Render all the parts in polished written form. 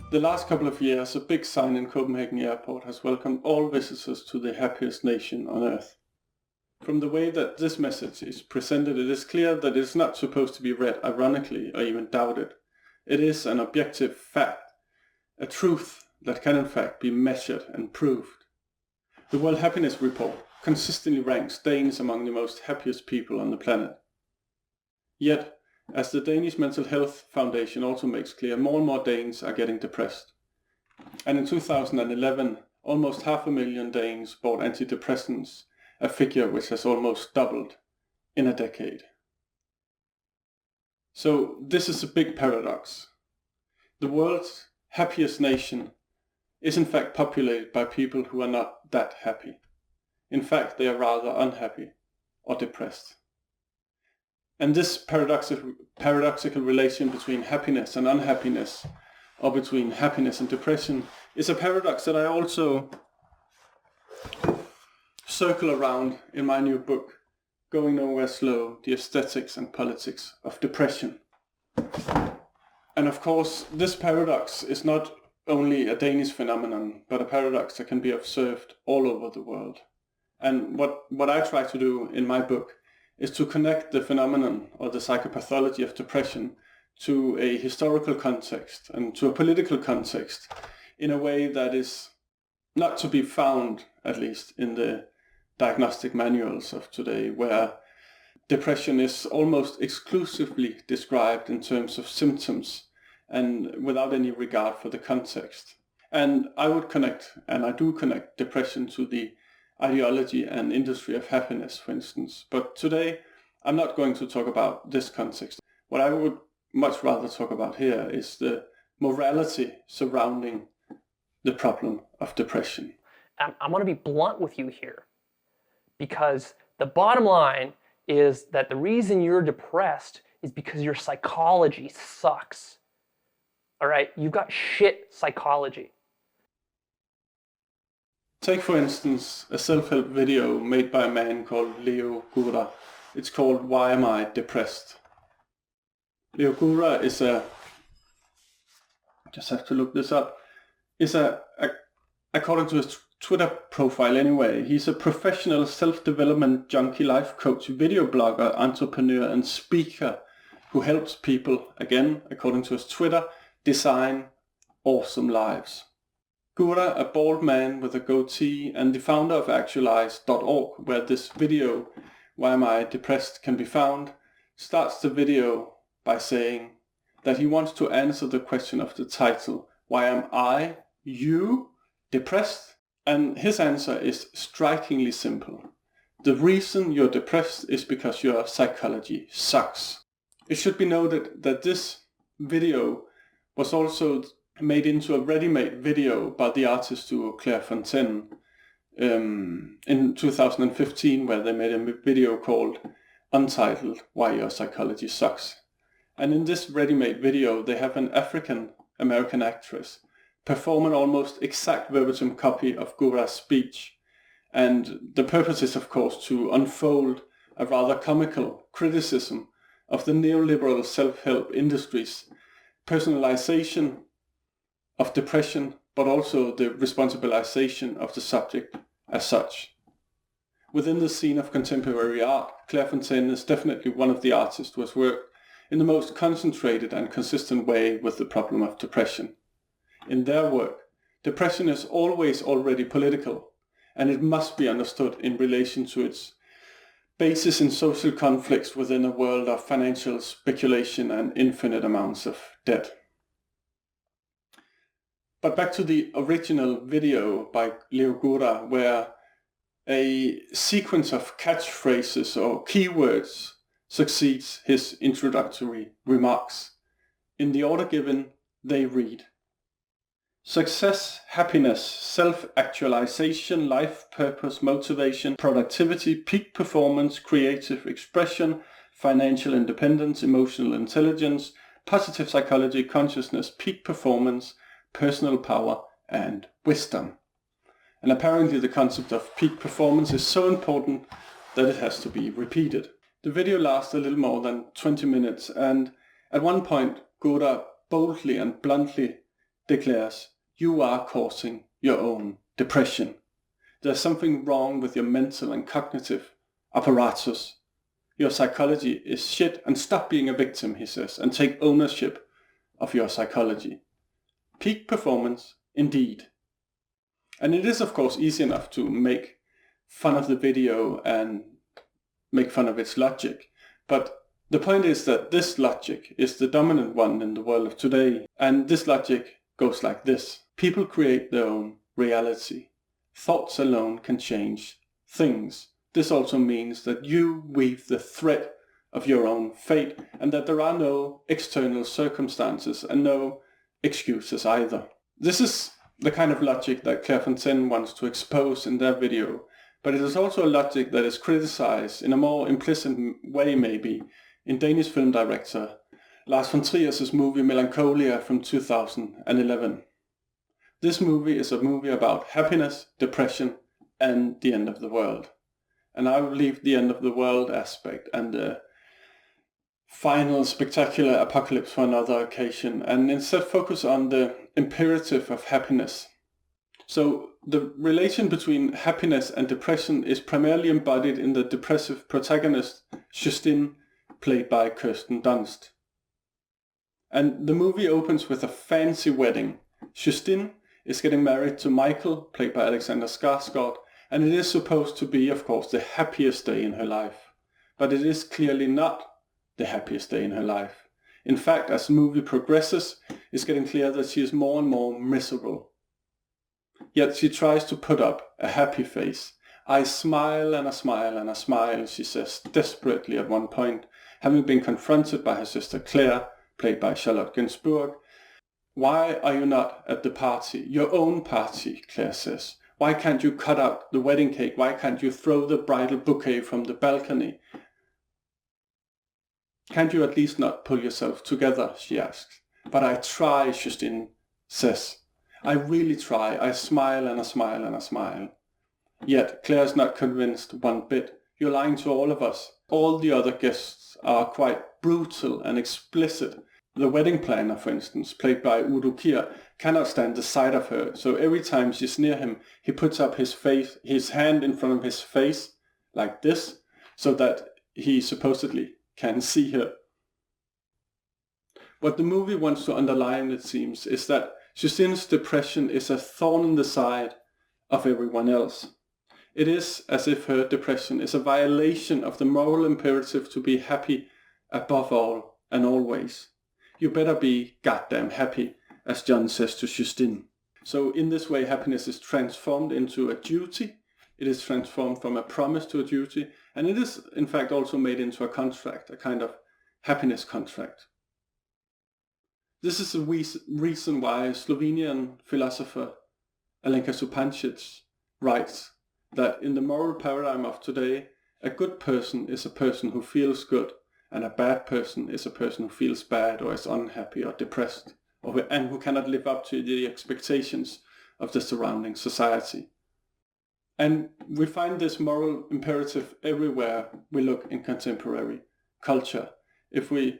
The last couple of years, a big sign in Copenhagen airport has welcomed all visitors to the happiest nation on earth. From the way that this message is presented, it is clear that it is not supposed to be read ironically or even doubted. It is an objective fact, a truth that can in fact be measured and proved. The World Happiness Report consistently ranks Danes among the most happiest people on the planet. Yet, as the Danish Mental Health Foundation also makes clear, more and more Danes are getting depressed. And in 2011, almost 500,000 Danes bought antidepressants, a figure which has almost doubled in a decade. So this is a big paradox. The world's happiest nation is in fact populated by people who are not that happy. In fact, they are rather unhappy or depressed. And this paradoxical relation between happiness and unhappiness, or between happiness and depression, is a paradox that I also circle around in my new book, Going Nowhere Slow, The Aesthetics and Politics of Depression. And of course, this paradox is not only a Danish phenomenon, but a paradox that can be observed all over the world. And what I try to do in my book is to connect the phenomenon or the psychopathology of depression to a historical context and to a political context in a way that is not to be found, at least in the diagnostic manuals of today, where depression is almost exclusively described in terms of symptoms and without any regard for the context. And I would connect, and I do connect, depression to the ideology and industry of happiness, for instance. But today, I'm not going to talk about this context. What I would much rather talk about here is the morality surrounding the problem of depression. I want to be blunt with you here, because the bottom line is that the reason you're depressed is because your psychology sucks. All right? You've got shit psychology. Take, for instance, a self-help video made by a man called Leo Gura. It's called Why Am I Depressed? Leo Gura is I just have to look this up, according to his Twitter profile anyway, he's a professional self-development junkie, life coach, video blogger, entrepreneur and speaker who helps people, again, according to his Twitter, design awesome lives. Gura, a bald man with a goatee and the founder of actualize.org, where this video, Why Am I Depressed, can be found, starts the video by saying that he wants to answer the question of the title, Why am I, you, depressed? And his answer is strikingly simple. The reason you're depressed is because your psychology sucks. It should be noted that this video was also made into a ready-made video by the artist duo Claire Fontaine in 2015, where they made a video called Untitled, Why Your Psychology Sucks. And in this ready-made video, they have an African-American actress perform an almost exact verbatim copy of Gura's speech. And the purpose is, of course, to unfold a rather comical criticism of the neoliberal self-help industry's personalization of depression, but also the responsibilization of the subject as such. Within the scene of contemporary art, Claire Fontaine is definitely one of the artists who has worked in the most concentrated and consistent way with the problem of depression. In their work, depression is always already political, and it must be understood in relation to its basis in social conflicts within a world of financial speculation and infinite amounts of debt. But back to the original video by Leo Gura, where a sequence of catchphrases or keywords succeeds his introductory remarks. In the order given, they read: success, happiness, self-actualization, life purpose, motivation, productivity, peak performance, creative expression, financial independence, emotional intelligence, positive psychology, consciousness, peak performance, personal power, and wisdom. And apparently the concept of peak performance is so important that it has to be repeated. The video lasts a little more than 20 minutes, and at one point Gura boldly and bluntly declares, you are causing your own depression. There's something wrong with your mental and cognitive apparatus. Your psychology is shit, and stop being a victim, he says, and take ownership of your psychology. Peak performance, indeed. And it is, of course, easy enough to make fun of the video and make fun of its logic. But the point is that this logic is the dominant one in the world of today. And this logic goes like this. People create their own reality. Thoughts alone can change things. This also means that you weave the thread of your own fate, and that there are no external circumstances and no excuses either. This is the kind of logic that Claire Fontaine wants to expose in their video, but it is also a logic that is criticized in a more implicit way maybe in Danish film director Lars von Trier's movie Melancholia from 2011. This movie is a movie about happiness, depression, and the end of the world. And I will leave the end of the world aspect and the final spectacular apocalypse for another occasion, and instead focus on the imperative of happiness. So the relation between happiness and depression is primarily embodied in the depressive protagonist Justine, played by Kirsten Dunst. And the movie opens with a fancy wedding. Justine is getting married to Mikkel, played by Alexander Skarsgård, and it is supposed to be, of course, the happiest day in her life. But it is clearly not the happiest day in her life. In fact, as the movie progresses, it's getting clear that she is more and more miserable. Yet she tries to put up a happy face. I smile and I smile and I smile, she says desperately at one point, having been confronted by her sister Claire, played by Charlotte Gainsbourg. Why are you not at the party? Your own party, Claire says. Why can't you cut out the wedding cake? Why can't you throw the bridal bouquet from the balcony? Can't you at least not pull yourself together, she asks. But I try, Justine says. I really try. I smile and I smile and I smile. Yet Claire's not convinced one bit. You're lying to all of us. All the other guests are quite brutal and explicit. The wedding planner, for instance, played by Udo Kier, cannot stand the sight of her, so every time she's near him, he puts up his hand in front of his face, like this, so that he supposedly can see her. What the movie wants to underline, it seems, is that Justine's depression is a thorn in the side of everyone else. It is as if her depression is a violation of the moral imperative to be happy above all and always. You better be goddamn happy, as John says to Justine. So in this way, happiness is transformed into a duty. It is transformed from a promise to a duty. And it is, in fact, also made into a contract, a kind of happiness contract. This is the reason why Slovenian philosopher Alenka Supancic writes that in the moral paradigm of today, a good person is a person who feels good, and a bad person is a person who feels bad or is unhappy or depressed, and who cannot live up to the expectations of the surrounding society. And we find this moral imperative everywhere we look in contemporary culture. If we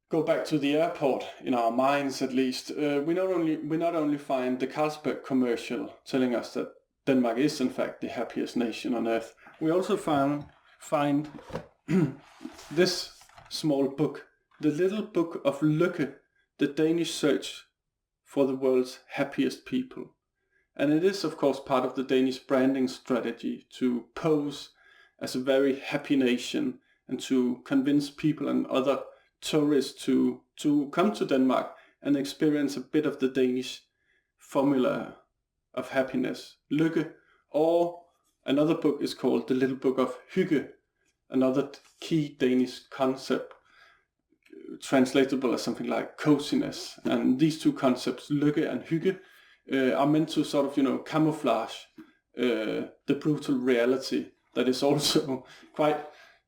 go back to the airport, in our minds at least, we not only find the Carlsberg commercial telling us that Denmark is in fact the happiest nation on earth, we also find this small book, the little book of Lykke, the Danish search for the world's happiest people. And it is of course part of the Danish branding strategy to pose as a very happy nation and to convince people and other tourists to come to Denmark and experience a bit of the Danish formula of happiness, Lykke. Or another book is called The Little Book of Hygge, another key Danish concept, translatable as something like coziness. And these two concepts, Lykke and Hygge, are meant to sort of, camouflage the brutal reality that is also quite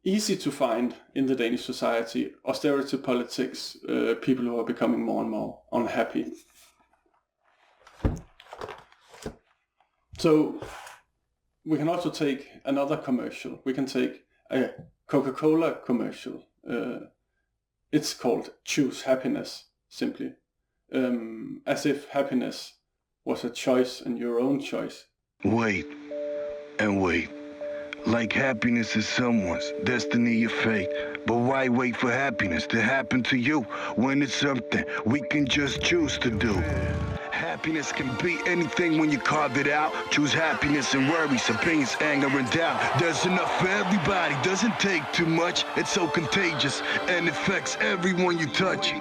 easy to find in the Danish society. Austerity politics, people who are becoming more and more unhappy. So we can also take another commercial. We can take a Coca-Cola commercial. It's called Choose Happiness, simply. as if happiness was a choice and your own choice. Wait and wait. Like happiness is someone's destiny or fate. But why wait for happiness to happen to you when it's something we can just choose to do? Happiness can be anything when you carve it out. Choose happiness and worries, opinions, anger, and doubt. There's enough for everybody, doesn't take too much. It's so contagious and affects everyone you touch.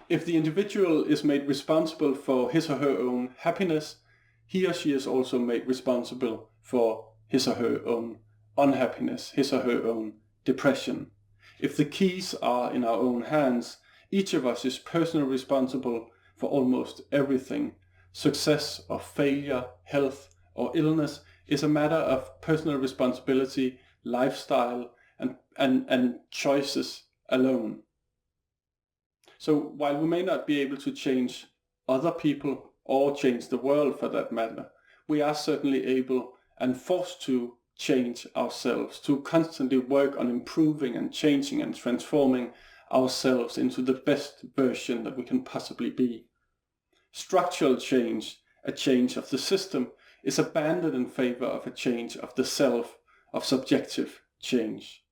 If the individual is made responsible for his or her own happiness, he or she is also made responsible for his or her own unhappiness, his or her own depression. If the keys are in our own hands, each of us is personally responsible for almost everything. Success or failure, health or illness is a matter of personal responsibility, lifestyle, and choices alone. So while we may not be able to change other people or change the world for that matter, we are certainly able and forced to change ourselves, to constantly work on improving and changing and transforming ourselves into the best version that we can possibly be. Structural change, a change of the system, is abandoned in favor of a change of the self, of subjective change.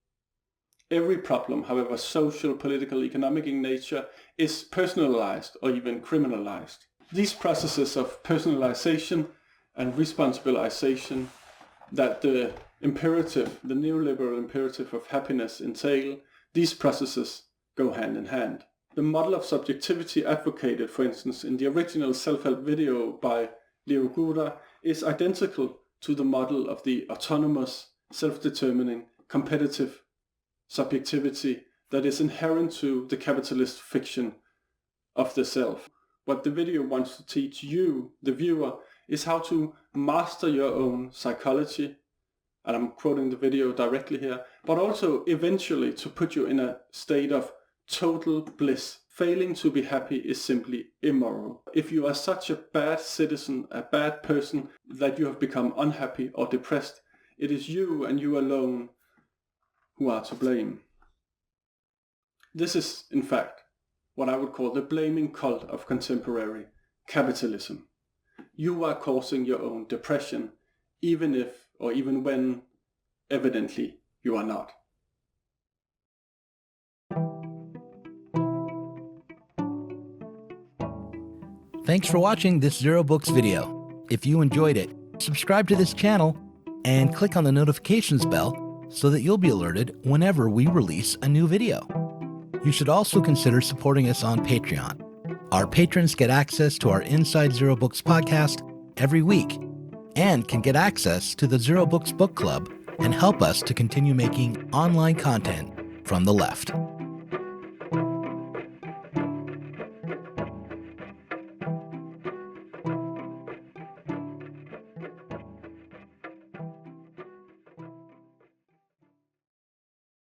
Every problem, however social, political, economic in nature, is personalized or even criminalized. These processes of personalization and responsibilization that the imperative, the neoliberal imperative of happiness entail, these processes go hand in hand. The model of subjectivity advocated, for instance, in the original self-help video by Leo Gura is identical to the model of the autonomous, self-determining, competitive subjectivity that is inherent to the capitalist fiction of the self. What the video wants to teach you, the viewer, is how to master your own psychology, and I'm quoting the video directly here, but also eventually to put you in a state of total bliss. Failing to be happy is simply immoral. If you are such a bad citizen, a bad person, that you have become unhappy or depressed, it is you and you alone who are to blame. This is, in fact, what I would call the blaming cult of contemporary capitalism. You are causing your own depression, even if, or even when, evidently, you are not. Thanks for watching this Zero Books video. If you enjoyed it, subscribe to this channel and click on the notifications bell so that you'll be alerted whenever we release a new video. You should also consider supporting us on Patreon. Our patrons get access to our Inside Zero Books podcast every week and can get access to the Zero Books Book Club and help us to continue making online content from the left.